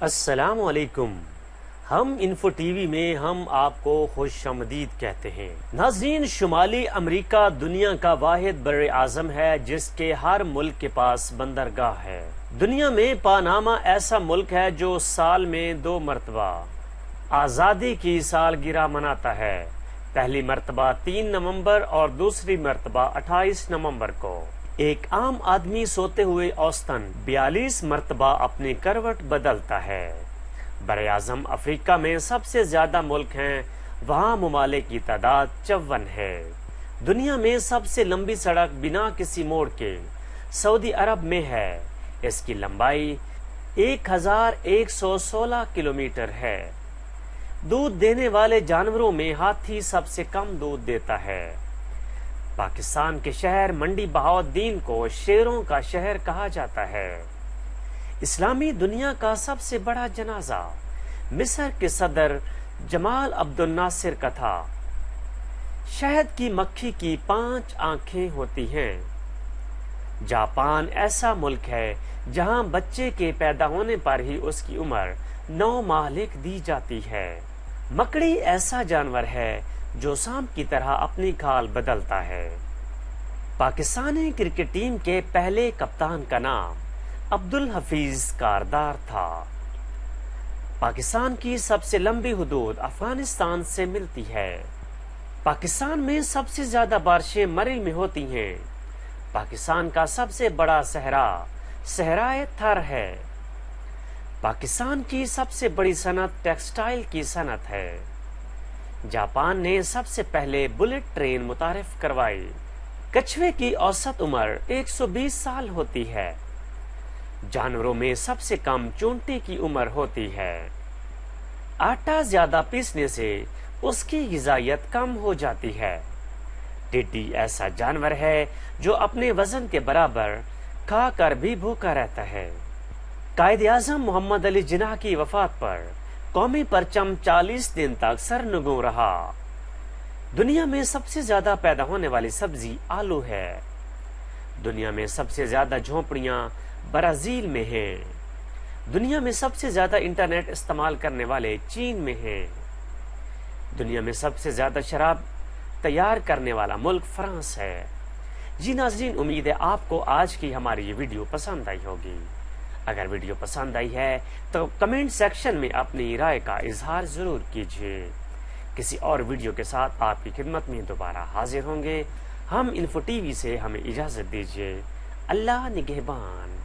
السلام علیکم۔ ہم انفو ٹی وی میں ہم آپ کو خوش آمدید کہتے ہیں۔ ناظرین، شمالی امریکہ دنیا کا واحد بر اعظم ہے جس کے ہر ملک کے پاس بندرگاہ ہے۔ دنیا میں پاناما ایسا ملک ہے جو سال میں 2 مرتبہ آزادی کی سالگرہ مناتا ہے، پہلی مرتبہ 3 نومبر اور دوسری مرتبہ 28 نومبر کو۔ ایک عام آدمی سوتے ہوئے اوسطاً 42 مرتبہ اپنی کروٹ بدلتا ہے۔ براعظم افریقہ میں سب سے زیادہ ملک ہیں، وہاں ممالک کی تعداد 54 ہے۔ دنیا میں سب سے لمبی سڑک بنا کسی موڑ کے سعودی عرب میں ہے، اس کی لمبائی 1116 کلومیٹر ہے۔ دودھ دینے والے جانوروں میں ہاتھی سب سے کم دودھ دیتا ہے۔ پاکستان کے شہر منڈی بہاؤالدین کو شیروں کا شہر کہا جاتا ہے۔ اسلامی دنیا کا سب سے بڑا جنازہ مصر کے صدر جمال عبد الناصر کا تھا۔ شہد کی مکھی کی 5 آنکھیں ہوتی ہیں۔ جاپان ایسا ملک ہے جہاں بچے کے پیدا ہونے پر ہی اس کی عمر 9 ماہ لکھ دی جاتی ہے۔ مکڑی ایسا جانور ہے جو سانپ کی طرح اپنی کھال بدلتا ہے۔ پاکستانی کرکٹ ٹیم کے پہلے کپتان کا نام عبدالحفیظ کاردار تھا۔ پاکستان کی سب سے لمبی حدود افغانستان سے ملتی ہے۔ پاکستان میں سب سے زیادہ بارشیں مئی میں ہوتی ہیں۔ پاکستان کا سب سے بڑا صحرا صحرائے تھر ہے۔ پاکستان کی سب سے بڑی صنعت ٹیکسٹائل کی صنعت ہے۔ جاپان نے سب سے پہلے بلٹ ٹرین متعارف کروائی۔ کچھوے کی اوسط عمر 120 سال ہوتی ہے۔ جانوروں میں سب سے کم چونٹی کی عمر ہوتی ہے۔ آٹا زیادہ پیسنے سے اس کی غذائیت کم ہو جاتی ہے۔ ٹڈی ایسا جانور ہے جو اپنے وزن کے برابر کھا کر بھی بھوکا رہتا ہے۔ قائد اعظم محمد علی جناح کی وفات پر قومی پرچم 40 دن تک سرنگوں رہا۔ دنیا میں سب سے زیادہ پیدا ہونے والی سبزی آلو ہے۔ دنیا میں سب سے زیادہ جھونپڑیاں برازیل میں ہیں۔ دنیا میں سب سے زیادہ انٹرنیٹ استعمال کرنے والے چین میں ہیں۔ دنیا میں سب سے زیادہ شراب تیار کرنے والا ملک فرانس ہے۔ جی ناظرین، امید ہے آپ کو آج کی ہماری یہ ویڈیو پسند آئی ہوگی۔ اگر ویڈیو پسند آئی ہے تو کمنٹ سیکشن میں اپنی رائے کا اظہار ضرور کیجیے۔ کسی اور ویڈیو کے ساتھ آپ کی خدمت میں دوبارہ حاضر ہوں گے۔ ہم انفو ٹی وی سے ہمیں اجازت دیجیے۔ اللہ نگہبان۔